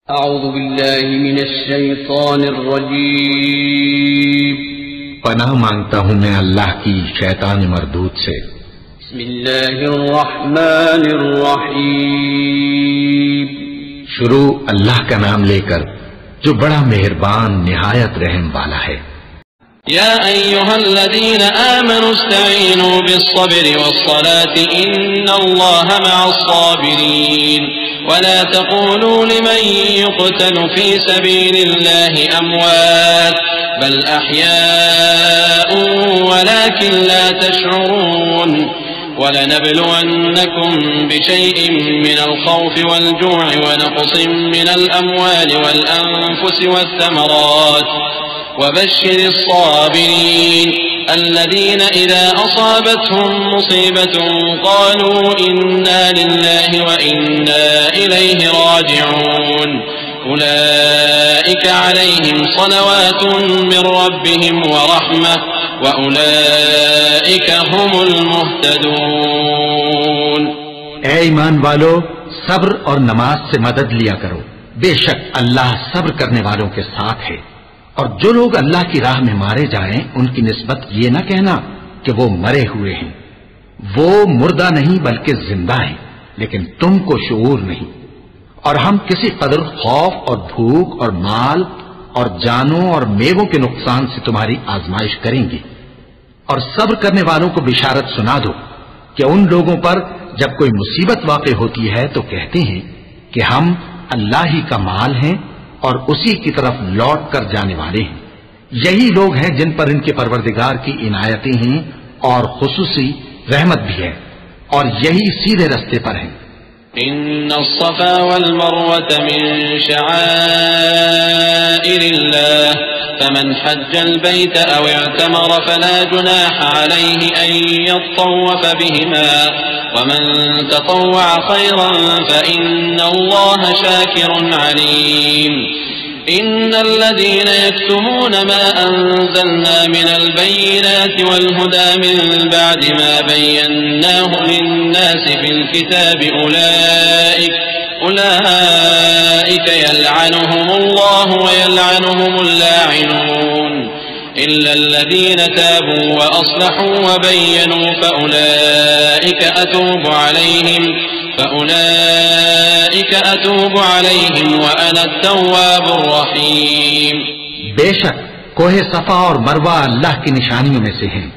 अऊज़ु बिल्लाहि मिनश शैतानिर रजीम। पनाह मांगता हूँ मैं अल्लाह की शैतान मरदूद से। बिस्मिल्लाहिर रहमानिर रहीम। शुरू अल्लाह का नाम लेकर जो बड़ा मेहरबान निहायत रहम वाला है। या अय्युहल्लज़ीना आमनू इस्तईनू बिस्सब्रि वस्सलाति इन्नल्लाहा मअस्साबिरीन वला तक़ूलू लिमन युक़तलु फ़ी सबीलिल्लाहि अमवात बल अहयाउन वलाकिन ला तशऊरून वलनब्लुवन्नकुम बिशैइन मिनल खौफ़ि वल जू'i व नक़्सिन मिनल अमवालि वल अनफुसि वस्समरात वबश्शिर अस्साबिरीन अल्लज़ीना इज़ा असाबतहुम मुसीबतुन क़ालू इन्ना लिल्लाहि व इन्ना इलैहि राजिऊन उलाइका अलैहिम सलवातुन मिर रब्बिहिम व रहमह व उलाइका हुमुल मुहतदून। ऐ ईमान वालो, सब्र और नमाज से मदद लिया करो। बेशक अल्लाह सब्र करने वालों के साथ है। और जो लोग अल्लाह की राह में मारे जाएं, उनकी निस्बत ये न कहना कि वो मरे हुए हैं। वो मुर्दा नहीं बल्कि जिंदा हैं, लेकिन तुमको शऊर नहीं। और हम किसी कदर खौफ और भूख और माल और जानों और मेवों के नुकसान से तुम्हारी आजमाइश करेंगे। और सब्र करने वालों को बिशारत सुना दो कि उन लोगों पर जब कोई मुसीबत वाक़ई होती है तो कहते हैं कि हम अल्लाह ही का माल हैं और उसी की तरफ लौट कर जाने वाले हैं। यही लोग हैं जिन पर इनके परवरदिगार की इनायतें हैं और खुसूसी रहमत भी है, और यही सीधे रास्ते पर हैं। इन्नस्सफ़ा वल मरवत मिन शआइरिल्लाह फमन हज्जल बैत औ इअतमर फला जुनाह अलैहि अन यत्तव्वफ़ बिहिमा वमन ततव्वअ खैरन फ़इन्नल्लाहा शाकिरुन अलीम। इन्नल्लज़ीना यक्तुमूना मा अंज़लना मिनल बय्यिनाति वल हुदा मिन बअदि मा बय्यन्नाहु लिन्नासि फिल किताबि उलाइका यलअनुहुमुल्लाहु व यलअनुहुमुल लाइनून इल्लल्लज़ीना ताबू व अस्लहू व बय्यनू फ़उलाइका अतूबु अलैहिम व अना अत-तव्वाबुर रहीम। बेशक कोहे सफा और मरवा अल्लाह की निशानियों में से हैं।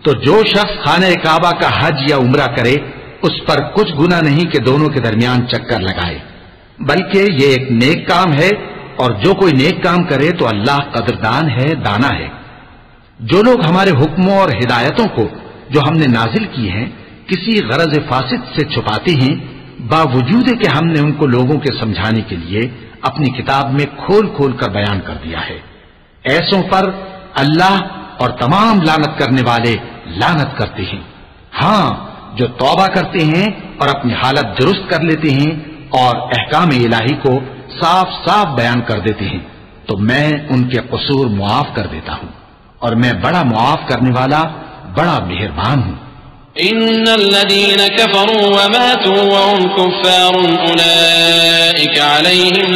तो जो शख्स खाने काबा का हज या उम्रा करे, उस पर कुछ गुना नहीं कि दोनों के दरमियान चक्कर लगाए, बल्कि ये एक नेक काम है। और जो कोई नेक काम करे तो अल्लाह कदरदान है, दाना है। जो लोग हमारे हुक्मों और हिदायतों को जो हमने नाजिल की हैं किसी गरज फासिद से छुपाते हैं, बावजूद कि हमने उनको लोगों के समझाने के लिए अपनी किताब में खोल खोल कर बयान कर दिया है, ऐसों पर अल्लाह और तमाम लानत करने वाले लानत करते हैं। हाँ, जो तौबा करते हैं और अपनी हालत दुरुस्त कर लेते हैं और अहकाम इलाही को साफ साफ बयान कर देते हैं, तो मैं उनके कसूर मुआफ कर देता हूँ, और मैं बड़ा मुआफ करने वाला, बड़ा मेहरबान हूँ। इन्नल्लज़ीना कफ़रू व मातू व हुम कुफ़्फ़ारुन उलाइका अलैहिम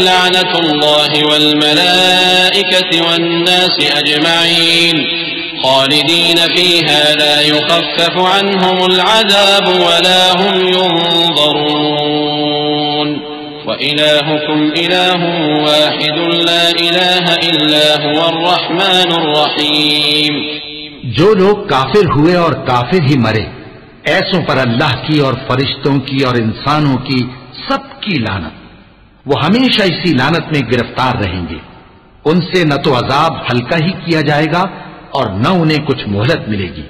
लअनतुल्लाहि वल मलाइकति वन नासि अजमईन खालिदीन फ़ीहा ला युख़फ़फ़ु अन्हुमुल अज़ाबु व ला हुम युनज़रून व इलाहुकुम इलाहुन वाहिदुन ला इलाहा इल्ला हुवर रहमानुर रहीम। जो लोग काफिर हुए और काफिर ही मरे, ऐसों पर अल्लाह की और फरिश्तों की और इंसानों की सबकी लानत। वो हमेशा इसी लानत में गिरफ्तार रहेंगे। उनसे न तो अजाब हल्का ही किया जाएगा और न उन्हें कुछ मोहलत मिलेगी।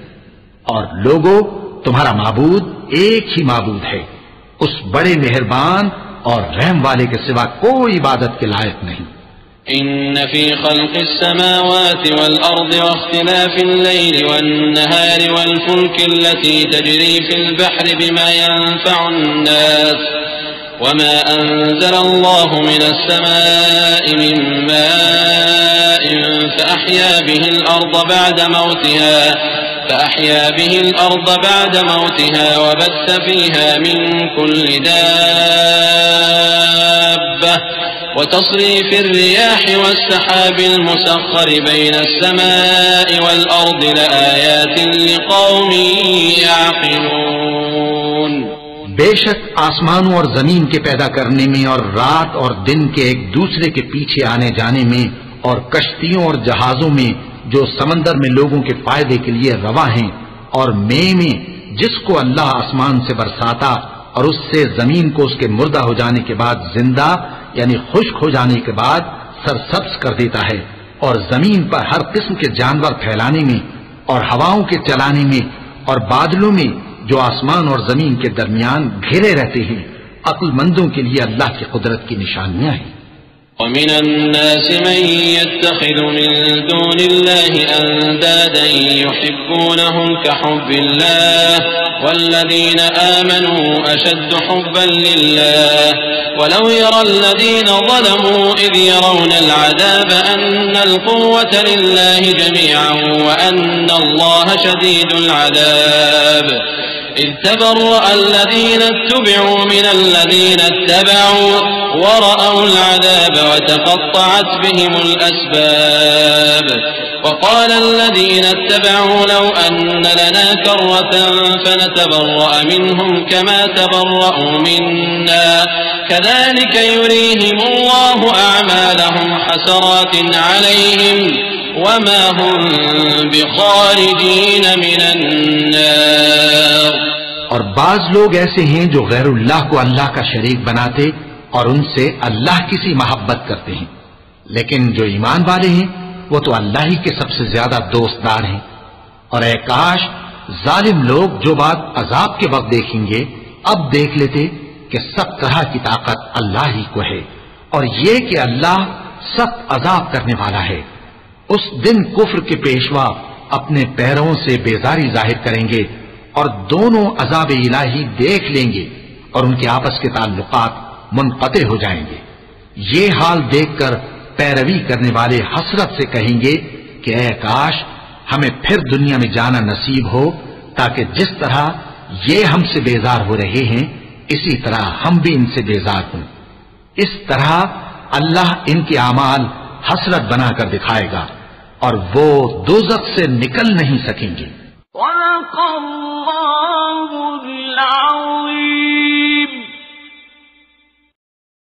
और लोगों, तुम्हारा माबूद एक ही माबूद है, उस बड़े मेहरबान और रहम वाले के सिवा कोई इबादत के लायक नहीं। इन्न फी खल्क़िस समावाति वल अर्दि व इख्तिलाफिल लैलि वन नहारि वल फुल्कि अल्लती तजरी फिल बहरि बिमा यनफ़अुन नास वमा अंज़लल्लाहु मिनस समाइ मिन माइन फ़अहया बिहिल अर्द बअद मौतिहा فأحيا به الأرض بعد موتها وبث فيها من كل دابة وتصريف الرياح والسحاب المسخر بين السماء والأرض لآيات لقوم يعقلون। बेशक आसमानों और जमीन के पैदा करने में और रात और दिन के एक दूसरे के पीछे आने जाने में और कश्तियों और जहाजों में जो समंदर में लोगों के फायदे के लिए रवा हैं और में जिसको अल्लाह आसमान से बरसाता और उससे जमीन को उसके मुर्दा हो जाने के बाद जिंदा यानी खुश्क हो जाने के बाद सरसब्ज कर देता है और जमीन पर हर किस्म के जानवर फैलाने में और हवाओं के चलाने में और बादलों में जो आसमान और जमीन के दरमियान घिरे रहते हैं, अक्लमंदों के लिए अल्लाह की कुदरत की निशानियां हैं। ومن الناس من يتخذ من دون الله أندادا يحبونهم كحب الله والذين آمنوا أشد حبا لله ولو يرى الذين ظلموا إذ يرون العذاب أن القوة لله جميعا وأن الله شديد العذاب إذ تبرأ الذين اتبعوا من الذين اتبعوا ورأوا العذاب وتقطعت بهم الأسباب وقال الذين اتبعوا لو أن لنا كرة فنتبرأ منهم كما تبرأوا منا كذلك يريهم الله أعمالهم حسرات عليهم وما هم بخارجين من النار। और बाज लोग ऐसे हैं जो गैरुल्लाह को अल्लाह का शरीक बनाते और उनसे अल्लाह की सी मोहब्बत करते हैं, लेकिन जो ईमान वाले हैं वो तो अल्लाह ही के सबसे ज्यादा दोस्तदार हैं। और ऐ काश जालिम लोग जो बात अजाब के वक्त देखेंगे अब देख लेते कि सब तरह की ताकत अल्लाह ही को है और ये कि अल्लाह सख्त अजाब करने वाला है। उस दिन कुफ्र के पेशवा अपने पैरों से बेजारी जाहिर करेंगे और दोनों अजाब इलाही देख लेंगे और उनके आपस के ताल्लुकात मुनक़ते हो जाएंगे। ये हाल देखकर पैरवी करने वाले हसरत से कहेंगे कि ऐ काश हमें फिर दुनिया में जाना नसीब हो ताकि जिस तरह ये हमसे बेजार हो रहे हैं इसी तरह हम भी इनसे बेजार हों। इस तरह अल्लाह इनके आमाल हसरत बनाकर दिखाएगा और वो दोज़ख से निकल नहीं सकेंगे।